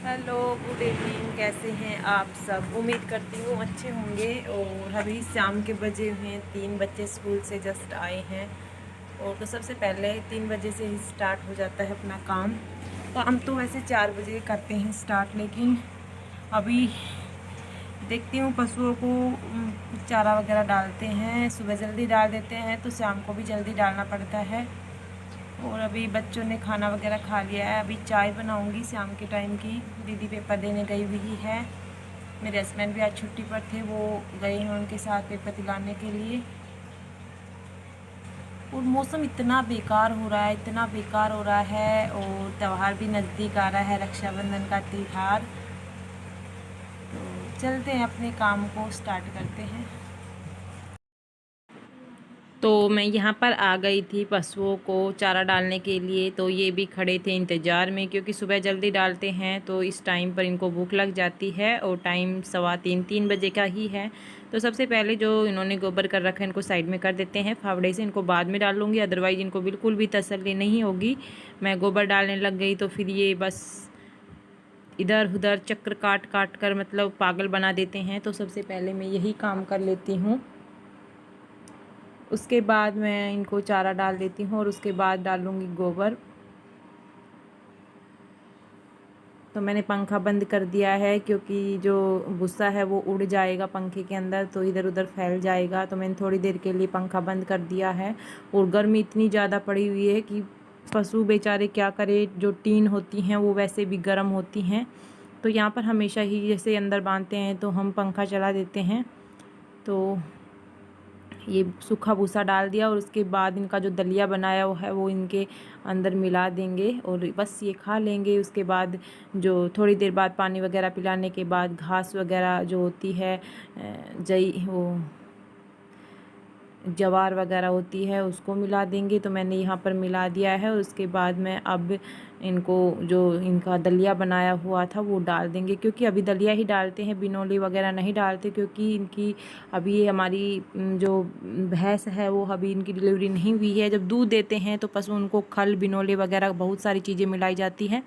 Hello, good evening. कैसे हैं आप सब? उम्मीद करती हूँ अच्छे होंगे। और अभी शाम के बजे हैं 3 बच्चे स्कूल से जस्ट आए हैं। और तो सबसे पहले 3 बजे से ही स्टार्ट हो जाता है अपना काम। काम तो वैसे 4 बजे करते हैं स्टार्ट, लेकिन अभी देखती हूँ पशुओं को चारा वगैरह डालते हैं। सुबह जल्दी डाल देते हैं तो शाम को भी जल्दी डालना पड़ता है। और अभी बच्चों ने खाना वगैरह खा लिया है। अभी चाय बनाऊंगी शाम के टाइम की। दीदी पेपर देने गई हुई है। मेरे हस्बैंड भी आज छुट्टी पर थे, वो गए हैं उनके साथ पेपर दिलाने के लिए। और मौसम इतना बेकार हो रहा है, इतना बेकार हो रहा है। और त्यौहार भी नज़दीक आ रहा है, रक्षाबंधन का त्यौहार। तो चलते हैं, अपने काम को स्टार्ट करते हैं। तो मैं यहाँ पर आ गई थी पशुओं को चारा डालने के लिए। तो ये भी खड़े थे इंतज़ार में, क्योंकि सुबह जल्दी डालते हैं तो इस टाइम पर इनको भूख लग जाती है। और टाइम 2:15-3 बजे का ही है। तो सबसे पहले जो इन्होंने गोबर कर रखा है इनको साइड में कर देते हैं फावड़े से। इनको बाद में डाल लूँगी, अदरवाइज़ इनको बिल्कुल भी तसल्ली नहीं होगी। मैं गोबर डालने लग गई तो फिर ये बस इधर उधर चक्कर काट काट कर मतलब पागल बना देते हैं। तो सबसे पहले मैं यही काम कर लेती हूँ। उसके बाद मैं इनको चारा डाल देती हूँ और उसके बाद डालूँगी गोबर। तो मैंने पंखा बंद कर दिया है, क्योंकि जो भूसा है वो उड़ जाएगा पंखे के अंदर, तो इधर उधर फैल जाएगा। तो मैंने थोड़ी देर के लिए पंखा बंद कर दिया है। और गर्मी इतनी ज़्यादा पड़ी हुई है कि पशु बेचारे क्या करें। जो टीन होती हैं वो वैसे भी गर्म होती हैं। तो यहाँ पर हमेशा ही जैसे अंदर बांधते हैं तो हम पंखा चला देते हैं। तो ये सूखा भूसा डाल दिया और उसके बाद इनका जो दलिया बनाया हुआ है वो इनके अंदर मिला देंगे और बस ये खा लेंगे। उसके बाद जो थोड़ी देर बाद पानी वगैरह पिलाने के बाद घास वगैरह जो होती है, वो जवार वगैरह होती है, उसको मिला देंगे। तो मैंने यहाँ पर मिला दिया है। और उसके बाद मैं अब इनको जो इनका दलिया बनाया हुआ था वो डाल देंगे, क्योंकि अभी दलिया ही डालते हैं, बिनौली वगैरह नहीं डालते। क्योंकि इनकी अभी हमारी जो भैंस है वो अभी इनकी डिलीवरी नहीं हुई है। जब दूध देते हैं तो पशु उनको खल बिनौली वगैरह बहुत सारी चीज़ें मिलाई जाती हैं।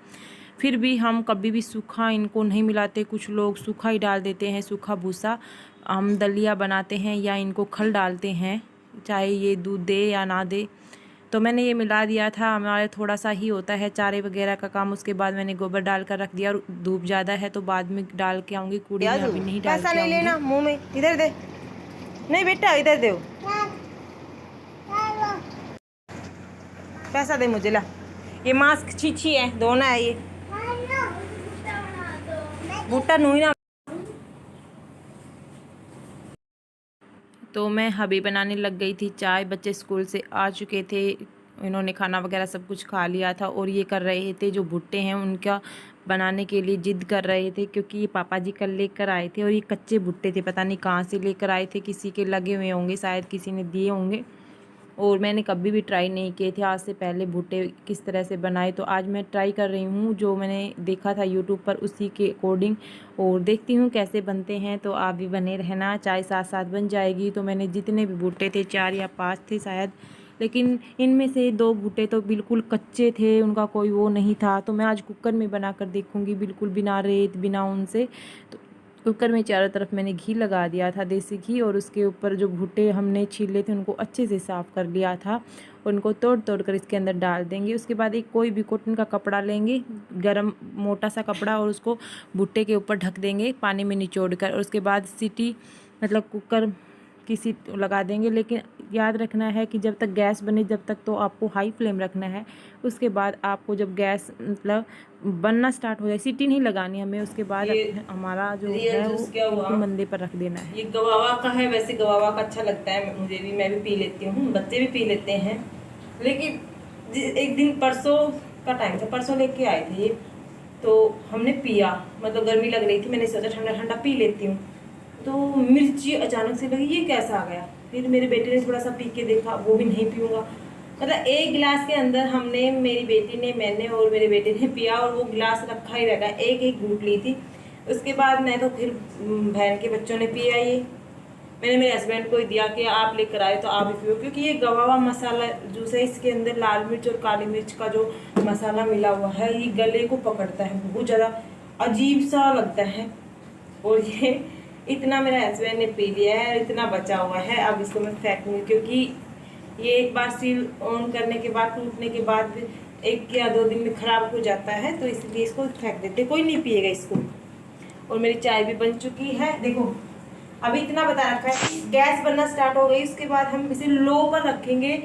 फिर भी हम कभी भी सूखा इनको नहीं मिलाते। कुछ लोग सूखा ही डाल देते हैं, सूखा भूसा। हम दलिया बनाते हैं या इनको खल डालते हैं, चाहे ये दूध दे या ना दे। तो मैंने ये मिला दिया था। हमारे थोड़ा सा ही होता है चारे वगैरह का काम। उसके बाद मैंने गोबर डाल कर रख दिया। और धूप ज़्यादा है तो बाद में डाल के आऊँगी, कूड़े में अभी नहीं डाल पैसा के नहीं आऊँगी। लेना, मुंह में इधर दे। नहीं बेटा, इधर दे। पैसा दे मुझे, ला। ये मास्क छीछी है, धोना है ये। बूटा नूही ना। तो मैं अभी बनाने लग गई थी चाय। बच्चे स्कूल से आ चुके थे, इन्होंने खाना वगैरह सब कुछ खा लिया था। और ये कर रहे थे जो भुट्टे हैं उनका बनाने के लिए जिद कर रहे थे, क्योंकि ये पापा जी कल लेकर आए थे। और ये कच्चे भुट्टे थे, पता नहीं कहाँ से लेकर आए थे, किसी के लगे हुए होंगे, शायद किसी ने दिए होंगे। और मैंने कभी भी ट्राई नहीं किए थे आज से पहले भुट्टे किस तरह से बनाए। तो आज मैं ट्राई कर रही हूँ, जो मैंने देखा था यूट्यूब पर उसी के अकॉर्डिंग। और देखती हूँ कैसे बनते हैं। तो आप भी बने रहना, चाय साथ साथ बन जाएगी। तो मैंने जितने भी भुट्टे थे, 4 या 5 थे शायद, लेकिन इनमें से 2 भुट्टे तो बिल्कुल कच्चे थे, उनका कोई वो नहीं था। तो मैं आज कुकर में बना कर देखूँगी, बिल्कुल बिना रेत बिना उनसे। तो कुकर में चारों तरफ मैंने घी लगा दिया था, देसी घी। और उसके ऊपर जो भुट्टे हमने छीले थे उनको अच्छे से साफ़ कर लिया था। उनको तोड़ तोड़ कर इसके अंदर डाल देंगे। उसके बाद एक कोई भी कॉटन का कपड़ा लेंगे, गरम मोटा सा कपड़ा, और उसको भुट्टे के ऊपर ढक देंगे पानी में निचोड़ कर। और उसके बाद सीटी मतलब कुकर की सीट लगा देंगे। लेकिन याद रखना है कि जब तक गैस बने जब तक तो आपको हाई फ्लेम रखना है। उसके बाद आपको जब गैस मतलब बनना स्टार्ट हो जाए, सीटी नहीं लगानी हमें, उसके बाद हमारा जो है वो बिल्कुल मंदे पर रख देना है। ये गवावा का है, वैसे गवावा का अच्छा लगता है मुझे भी, मैं भी पी लेती हूँ, बच्चे भी पी लेते हैं। लेकिन एक दिन परसों का टाइम था, परसों लेके आए थे ये, तो हमने पिया। मतलब गर्मी लग रही थी, मैंने सोचा ठंडा ठंडा पी लेती हूँ। तो मिर्ची अचानक से लगी, ये कैसा आ गया। फिर मेरे बेटे ने थोड़ा सा पी के देखा, वो भी नहीं पीऊँगा। मतलब एक गिलास के अंदर हमने, मेरी बेटी ने, मैंने और मेरे बेटे ने पिया, और वो गिलास रखा ही रह गया। एक एक घूंट ली थी। उसके बाद मैं तो फिर बहन के बच्चों ने पिया। ये मैंने मेरे हस्बैंड को ही दिया कि आप लेकर आए तो आप ही पियो, क्योंकि ये गवावा मसाला जूस है, इसके अंदर लाल मिर्च और काली मिर्च का जो मसाला मिला हुआ है ये गले को पकड़ता है बहुत ज़्यादा। अजीब सा लगता है। और ये इतना मेरे हस्बैंड ने पी लिया है, इतना बचा हुआ है। अब इसको मैं फेंकूंगी, क्योंकि ये एक बार सील ऑन करने के बाद, टूटने के बाद 1 या 2 दिन में ख़राब हो जाता है, तो इसलिए इसको फेंक देते, कोई नहीं पिएगा इसको। और मेरी चाय भी बन चुकी है, देखो अभी इतना बता रखा है। गैस बनना स्टार्ट हो गई, उसके बाद हम इसे लो पर रखेंगे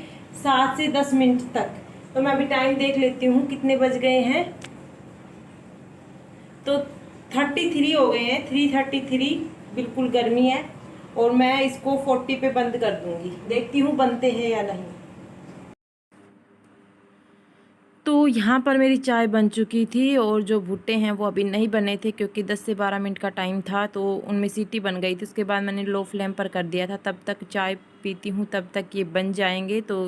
7 से 10 मिनट तक। तो मैं अभी टाइम देख लेती हूँ कितने बज गए हैं। तो 33 हो गए हैं, 3:33। बिल्कुल गर्मी है। और मैं इसको 40 पे बंद कर दूंगी, देखती हूँ बनते हैं या नहीं। तो यहाँ पर मेरी चाय बन चुकी थी और जो भुट्टे हैं वो अभी नहीं बने थे, क्योंकि 10 से 12 मिनट का टाइम था, तो उनमें सीटी बन गई थी। उसके बाद मैंने लो फ्लेम पर कर दिया था। तब तक चाय पीती हूँ, तब तक ये बन जाएंगे। तो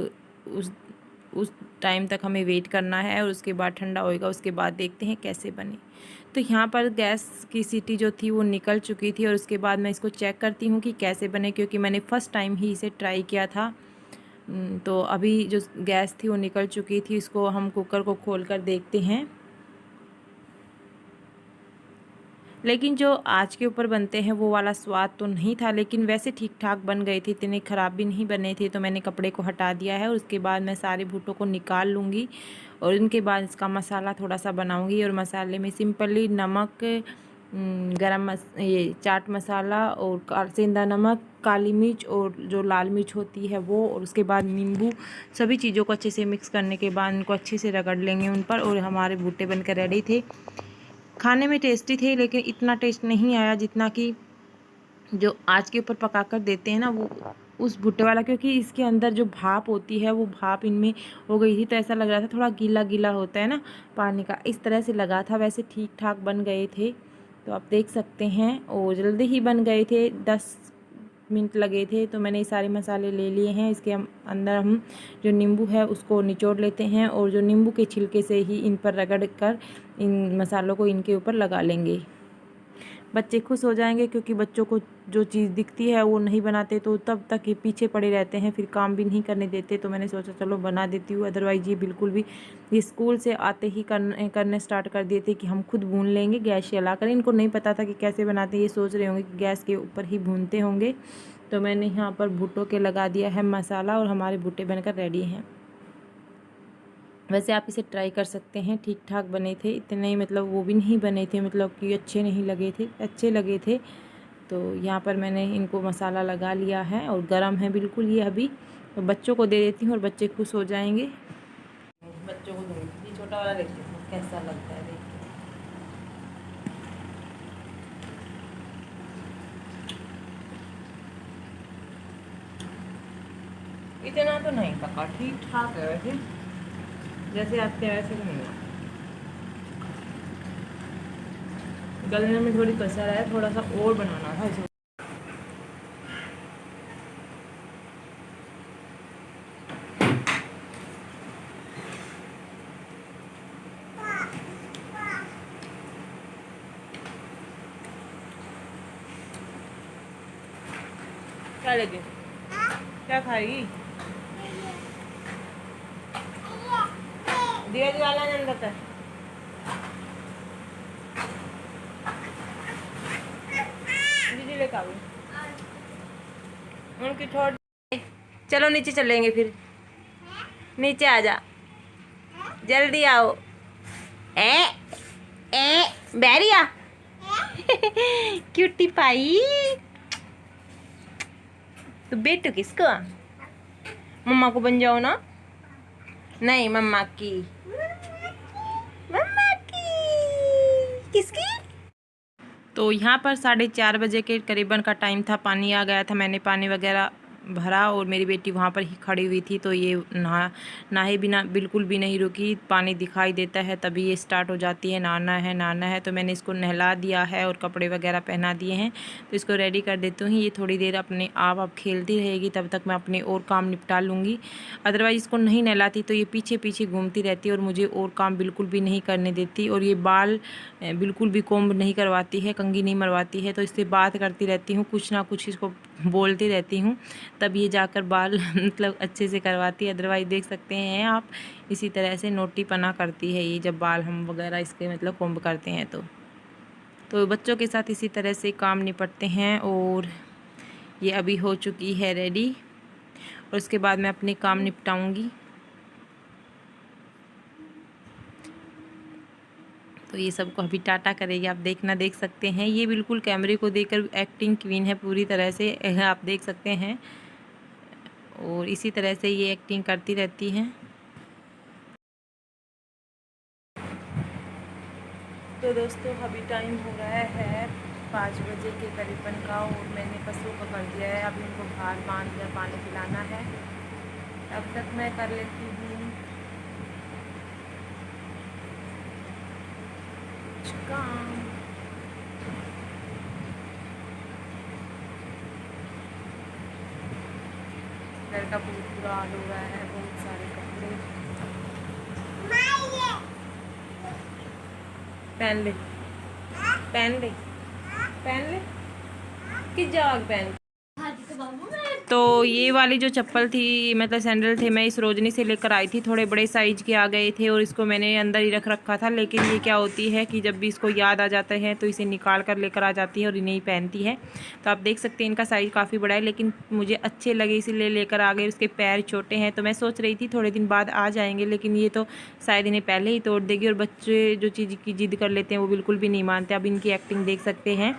उस टाइम तक हमें वेट करना है, और उसके बाद ठंडा होएगा, उसके बाद देखते हैं कैसे बने। तो यहाँ पर गैस की सीटी जो थी वो निकल चुकी थी, और उसके बाद मैं इसको चेक करती हूँ कि कैसे बने, क्योंकि मैंने फ़र्स्ट टाइम ही इसे ट्राई किया था। तो अभी जो गैस थी वो निकल चुकी थी। इसको हम कुकर को खोल कर देखते हैं। लेकिन जो आज के ऊपर बनते हैं वो वाला स्वाद तो नहीं था, लेकिन वैसे ठीक ठाक बन गए थे, इतने ख़राब भी नहीं बने थे। तो मैंने कपड़े को हटा दिया है, और उसके बाद मैं सारे भुट्टों को निकाल लूँगी, और उनके बाद इसका मसाला थोड़ा सा बनाऊँगी। और मसाले में सिंपली नमक, ये चाट मसाला और सेंधा नमक, काली मिर्च और जो लाल मिर्च होती है वो, और उसके बाद नींबू, सभी चीज़ों को अच्छे से मिक्स करने के बाद उनको अच्छे से रगड़ लेंगे उन पर। और हमारे भुट्टे बनकर रेडी थे। खाने में टेस्टी थे, लेकिन इतना टेस्ट नहीं आया जितना कि जो आज के ऊपर पका कर देते हैं ना वो उस भुट्टे वाला, क्योंकि इसके अंदर जो भाप होती है वो भाप इनमें हो गई थी। तो ऐसा लग रहा था थोड़ा गीला गीला होता है ना पानी का, इस तरह से लगा था। वैसे ठीक ठाक बन गए थे, तो आप देख सकते हैं। और जल्दी ही बन गए थे, 10 मिनट लगे थे। तो मैंने ये सारे मसाले ले लिए हैं। इसके अंदर हम जो नींबू है उसको निचोड़ लेते हैं, और जो नींबू के छिलके से ही इन पर रगड़ कर इन मसालों को इनके ऊपर लगा लेंगे। बच्चे खुश हो जाएंगे, क्योंकि बच्चों को जो चीज़ दिखती है वो नहीं बनाते, तो तब तक ये पीछे पड़े रहते हैं, फिर काम भी नहीं करने देते। तो मैंने सोचा चलो बना देती हूँ। अदरवाइज़ ये बिल्कुल भी, ये स्कूल से आते ही करने स्टार्ट कर दिए थे कि हम खुद भून लेंगे गैस जला कर। इनको नहीं पता था कि कैसे बनाते, ये सोच रहे होंगे कि गैस के ऊपर ही भूनते होंगे। तो मैंने यहाँ पर भुट्टों के लगा दिया है मसाला, और हमारे भुट्टे बनकर रेडी हैं। वैसे आप इसे ट्राई कर सकते हैं, ठीक ठाक बने थे, इतने मतलब वो भी नहीं बने थे मतलब कि अच्छे नहीं लगे थे, अच्छे लगे थे। तो यहाँ पर मैंने इनको मसाला लगा लिया है, और गरम है बिल्कुल ये अभी। तो बच्चों को दे देती हूँ और बच्चे खुश हो जाएंगे। बच्चों को दूँगी, ये छोटा वाला देखती हूँ कैसा लगता है, देख के। इतना तो नहीं पका, ठीक ठाक है वैसे, जैसे आते हैं वैसे तो नहीं है। गलने में थोड़ी कसर है, थोड़ा सा और बनाना था इसे। क्या लगे, क्या खाएगी? दिया वाला नहीं अंदर तक। दीदी लेकर आओ उनकी थोड़ी। चलो नीचे चलेंगे फिर, नीचे आ जा, जल्दी आओ। ए बैरिया क्यूटी पाई। तो बेटू किसको? मम्मा को बन जाओ ना। नहीं, मम्मा की। मम्मा की किसकी? तो यहाँ पर 4:30 बजे के करीबन का टाइम था। पानी आ गया था, मैंने पानी वगैरह भरा, और मेरी बेटी वहाँ पर ही खड़ी हुई थी। तो ये नहाए बिना बिल्कुल भी नहीं रुकी। पानी दिखाई देता है तभी ये स्टार्ट हो जाती है, नहाना है नहाना है। तो मैंने इसको नहला दिया है और कपड़े वगैरह पहना दिए हैं। तो इसको रेडी कर देती हूँ। ये थोड़ी देर अपने आप अब खेलती रहेगी, तब तक मैं अपने और काम निपटा लूँगी। अदरवाइज़ इसको नहीं नहलाती तो ये पीछे पीछे घूमती रहती है, और मुझे और काम बिल्कुल भी नहीं करने देती। और ये बाल बिल्कुल भी कोम्ब नहीं करवाती है, कंघी नहीं मरवाती है। तो इससे बात करती रहती हूँ, कुछ ना कुछ इसको बोलती रहती हूँ, तब ये जाकर बाल मतलब अच्छे से करवाती है। अदरवाइज़ देख सकते हैं आप, इसी तरह से नोटीपना करती है ये, जब बाल हम वगैरह इसके मतलब कोम्ब करते हैं तो। तो बच्चों के साथ इसी तरह से काम निपटते हैं। और ये अभी हो चुकी है रेडी और उसके बाद मैं अपने काम निपटाऊंगी। तो ये सबको अभी टाटा करेगी, आप देख सकते हैं। ये बिल्कुल कैमरे को देखकर एक्टिंग क्वीन है पूरी तरह से, आप देख सकते हैं। और इसी तरह से ये एक्टिंग करती रहती हैं। तो दोस्तों अभी टाइम हो रहा है 5 बजे के करीबन का और मैंने पशु को कर दिया है। अब इनको बाहर बांध कर पानी पिलाना है। अब तक मैं कर लेती हूँ काम। घर का बहुत बुरा हाल हो रहा है, बहुत सारे कपड़े। पहन ले पहन ले पहन ले किस जगह पहन। तो ये वाली जो चप्पल थी मतलब सैंडल थे, मैं इस रोजनी से लेकर आई थी। थोड़े बड़े साइज़ के आ गए थे और इसको मैंने अंदर ही रख रखा था। लेकिन ये क्या होती है कि जब भी इसको याद आ जाता है तो इसे निकाल कर लेकर आ जाती है और इन्हें ही पहनती है। तो आप देख सकते हैं इनका साइज़ काफ़ी बड़ा है, लेकिन मुझे अच्छे लगे इसीलिए लेकर आ गए। उसके पैर छोटे हैं तो मैं सोच रही थी थोड़े दिन बाद आ जाएंगे, लेकिन ये तो शायद इन्हें पहले ही तोड़ देगी। और बच्चे जो चीज़ की जिद कर लेते हैं वो बिल्कुल भी नहीं मानते। अब इनकी एक्टिंग देख सकते हैं,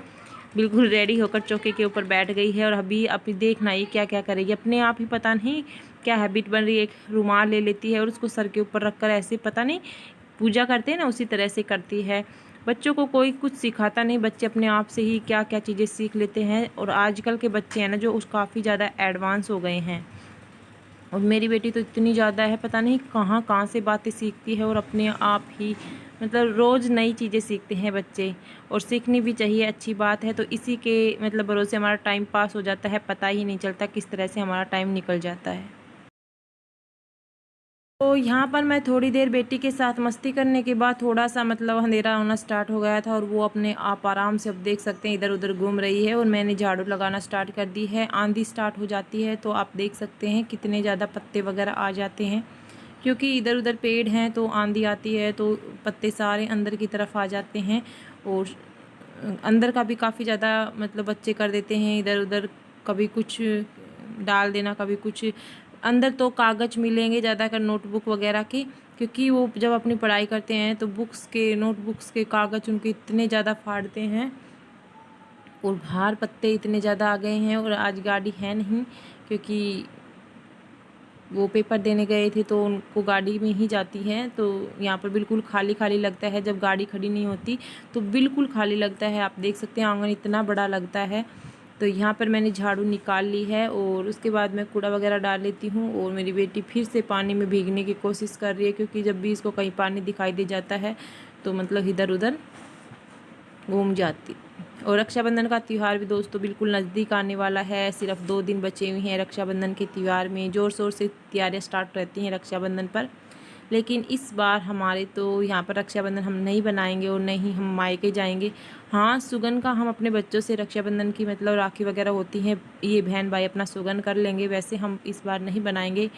बिल्कुल रेडी होकर चौके के ऊपर बैठ गई है। और अभी देखना ये क्या क्या करेगी। अपने आप ही पता नहीं क्या हैबिट बन रही है, एक रुमाल ले लेती है और उसको सर के ऊपर रख कर ऐसे पता नहीं पूजा करते हैं ना, उसी तरह से करती है। बच्चों को कोई कुछ सिखाता नहीं, बच्चे अपने आप से ही क्या क्या चीज़ें सीख लेते हैं। और आजकल के बच्चे हैं ना जो काफ़ी ज़्यादा एडवांस हो गए हैं। और मेरी बेटी तो इतनी ज़्यादा है, पता नहीं कहाँ कहाँ से बातें सीखती है और अपने आप ही मतलब रोज़ नई चीज़ें सीखते हैं बच्चे। और सीखनी भी चाहिए, अच्छी बात है। तो इसी के मतलब भरोसे हमारा टाइम पास हो जाता है, पता ही नहीं चलता किस तरह से हमारा टाइम निकल जाता है। तो यहाँ पर मैं थोड़ी देर बेटी के साथ मस्ती करने के बाद थोड़ा सा मतलब अंधेरा होना स्टार्ट हो गया था और वो अपने आप आराम से अब देख सकते हैं इधर उधर घूम रही है। और मैंने झाड़ू लगाना स्टार्ट कर दी है। आंधी स्टार्ट हो जाती है तो आप देख सकते हैं कितने ज़्यादा पत्ते वगैरह आ जाते हैं, क्योंकि इधर उधर पेड़ हैं तो आंधी आती है तो पत्ते सारे अंदर की तरफ आ जाते हैं। और अंदर का भी काफ़ी ज़्यादा मतलब बच्चे कर देते हैं इधर उधर, कभी कुछ डाल देना कभी कुछ। अंदर तो कागज़ मिलेंगे ज़्यादातर नोटबुक वगैरह के, क्योंकि वो जब अपनी पढ़ाई करते हैं तो बुक्स के नोटबुक्स के कागज़ उनके इतने ज़्यादा फाड़ते हैं। और बाहर पत्ते इतने ज़्यादा आ गए हैं। और आज गाड़ी है नहीं, क्योंकि वो पेपर देने गए थे तो उनको गाड़ी में ही जाती है। तो यहाँ पर बिल्कुल खाली खाली लगता है, जब गाड़ी खड़ी नहीं होती तो बिल्कुल खाली लगता है। आप देख सकते हैं आंगन इतना बड़ा लगता है। तो यहाँ पर मैंने झाड़ू निकाल ली है और उसके बाद मैं कूड़ा वगैरह डाल लेती हूँ। और मेरी बेटी फिर से पानी में भीगने की कोशिश कर रही है, क्योंकि जब भी इसको कहीं पानी दिखाई दे जाता है तो मतलब इधर उधर घूम जाती। और रक्षाबंधन का त्यौहार भी दोस्तों बिल्कुल नज़दीक आने वाला है। सिर्फ 2 दिन बचे हुए हैं रक्षाबंधन के त्यौहार में। ज़ोर शोर से तैयारियां स्टार्ट रहती हैं रक्षाबंधन पर। लेकिन इस बार हमारे तो यहाँ पर रक्षाबंधन हम नहीं बनाएंगे और नहीं हम मायके जाएंगे। हाँ, सुगन का हम अपने बच्चों से रक्षाबंधन की मतलब राखी वगैरह होती हैं, ये बहन भाई अपना सुगन कर लेंगे। वैसे हम इस बार नहीं बनाएंगे।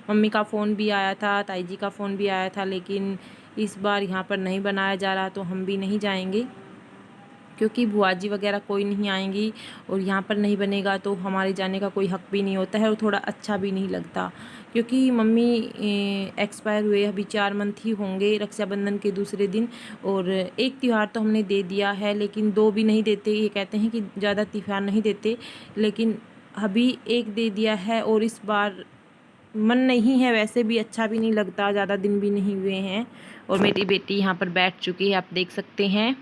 मम्मी का फ़ोन भी आया था, ताई जी का फ़ोन भी आया था, लेकिन इस बार यहाँ पर नहीं बनाया जा रहा तो हम भी नहीं जाएंगे, क्योंकि बुआ जी वगैरह कोई नहीं आएंगी। और यहाँ पर नहीं बनेगा तो हमारे जाने का कोई हक़ भी नहीं होता है और थोड़ा अच्छा भी नहीं लगता, क्योंकि मम्मी एक्सपायर हुए अभी 4 मंथ ही होंगे रक्षाबंधन के दूसरे दिन। और एक त्यौहार तो हमने दे दिया है, लेकिन 2 भी नहीं देते। ये कहते हैं कि ज़्यादा त्यौहार नहीं देते, लेकिन अभी एक दे दिया है। और इस बार मन नहीं है, वैसे भी अच्छा भी नहीं लगता, ज़्यादा दिन भी नहीं हुए हैं। और मेरी बेटी यहाँ पर बैठ चुकी है, आप देख सकते हैं।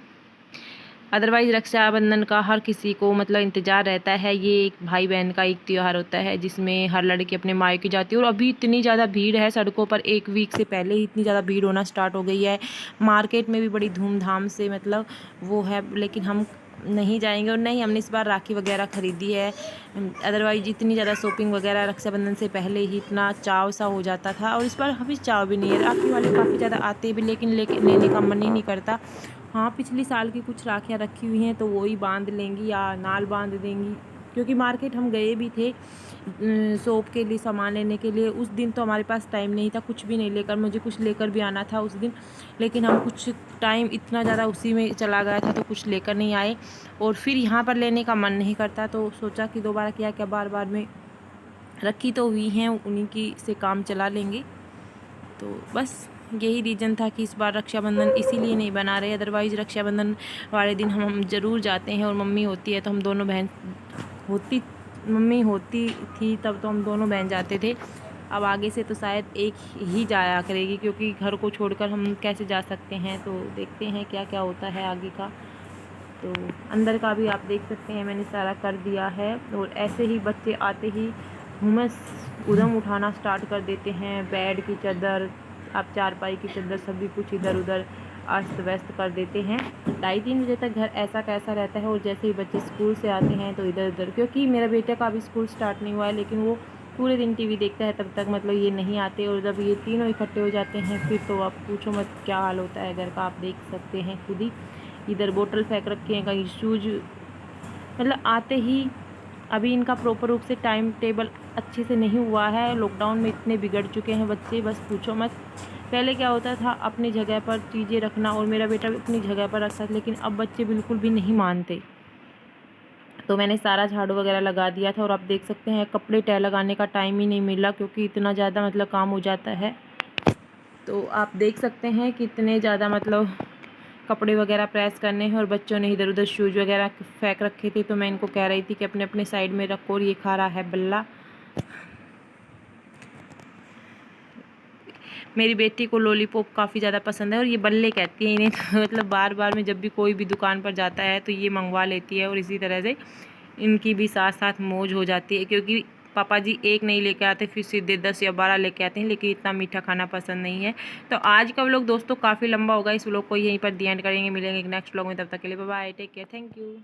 अदरवाइज़ रक्षाबंधन का हर किसी को मतलब इंतज़ार रहता है। ये एक भाई बहन का एक त्यौहार होता है जिसमें हर लड़की अपने मायके जाती है। और अभी इतनी ज़्यादा भीड़ है सड़कों पर, 1 वीक से पहले ही इतनी ज़्यादा भीड़ होना स्टार्ट हो गई है। मार्केट में भी बड़ी धूमधाम से मतलब वो है, लेकिन हम नहीं जाएंगे। और नहीं हमने इस बार राखी वगैरह ख़रीदी है। अदरवाइज़ इतनी ज़्यादा शॉपिंग वगैरह रक्षाबंधन से पहले ही इतना चाव सा हो जाता था, और इस बार अभी चाव भी नहीं है। राखी वाले काफ़ी ज़्यादा आते भी, लेकिन लेने का मन ही नहीं करता। हाँ, पिछली साल की कुछ राखियाँ रखी हुई हैं तो वो ही बांध लेंगी या नाल बांध देंगी, क्योंकि मार्केट हम गए भी थे शॉप के लिए सामान लेने के लिए। उस दिन तो हमारे पास टाइम नहीं था कुछ भी नहीं लेकर, मुझे कुछ लेकर भी आना था उस दिन, लेकिन हम कुछ टाइम इतना ज़्यादा उसी में चला गया था तो कुछ लेकर नहीं आए। और फिर यहाँ पर लेने का मन नहीं करता तो सोचा कि दोबारा क्या बार बार में रखी तो हुई हैं, उन्हीं की से काम चला लेंगे। तो बस यही रीज़न था कि इस बार रक्षाबंधन इसीलिए नहीं बना रहे, अदरवाइज़ रक्षाबंधन वाले दिन हम ज़रूर जाते हैं। और मम्मी होती है तो हम दोनों बहन मम्मी होती थी तब तो हम दोनों बहन जाते थे। अब आगे से तो शायद एक ही जाया करेगी, क्योंकि घर को छोड़कर हम कैसे जा सकते हैं। तो देखते हैं क्या क्या होता है आगे का। तो अंदर का भी आप देख सकते हैं मैंने सारा कर दिया है। और ऐसे ही बच्चे आते ही हुमस उधम उठाना स्टार्ट कर देते हैं। बेड की चादर, आप चारपाई की चादर, सभी कुछ इधर उधर अस्त व्यस्त कर देते हैं। 2:30-3 बजे तक घर ऐसा कैसा रहता है। और जैसे ही बच्चे स्कूल से आते हैं तो इधर उधर, क्योंकि मेरा बेटे का अभी स्कूल स्टार्ट नहीं हुआ है, लेकिन वो पूरे दिन टीवी देखता है तब तक, मतलब ये नहीं आते। और जब ये तीनों इकट्ठे हो जाते हैं फिर तो आप पूछो मत क्या हाल होता है घर का, आप देख सकते हैं खुद ही। इधर बोतल फेंक रखे हैं, कहीं शूज, मतलब आते ही। अभी इनका प्रॉपर रूप से टाइम टेबल अच्छे से नहीं हुआ है, लॉकडाउन में इतने बिगड़ चुके हैं बच्चे, बस पूछो मत। पहले क्या होता था अपनी जगह पर चीज़ें रखना, और मेरा बेटा भी अपनी जगह पर रखता था, लेकिन अब बच्चे बिल्कुल भी नहीं मानते। तो मैंने सारा झाड़ू वगैरह लगा दिया था। और आप देख सकते हैं कपड़े तय लगाने का टाइम ही नहीं मिला, क्योंकि इतना ज़्यादा मतलब काम हो जाता है। तो आप देख सकते हैं कि इतने ज़्यादा मतलब कपड़े वगैरह प्रेस करने हैं। और बच्चों ने इधर उधर शूज़ वगैरह फेंक रखे थे, तो मैं इनको कह रही थी कि अपने अपने साइड में रखो। और ये खा रहा है बल्ला। मेरी बेटी को लॉलीपॉप काफ़ी ज़्यादा पसंद है, और ये बल्ले कहती है इन्हें। तो मतलब बार बार में जब भी कोई भी दुकान पर जाता है तो ये मंगवा लेती है। और इसी तरह से इनकी भी साथ साथ मौज हो जाती है, क्योंकि पापा जी एक नहीं लेके आते, फिर सीधे 10 या 12 लेके आते हैं, लेकिन इतना मीठा खाना पसंद नहीं है। तो आज का व्लॉग दोस्तों काफ़ी लंबा होगा, इस व्लॉग को यहीं पर दी एंड करेंगे। मिलेंगे नेक्स्ट व्लॉग में, तब तक के लिए bye bye, take care, thank you.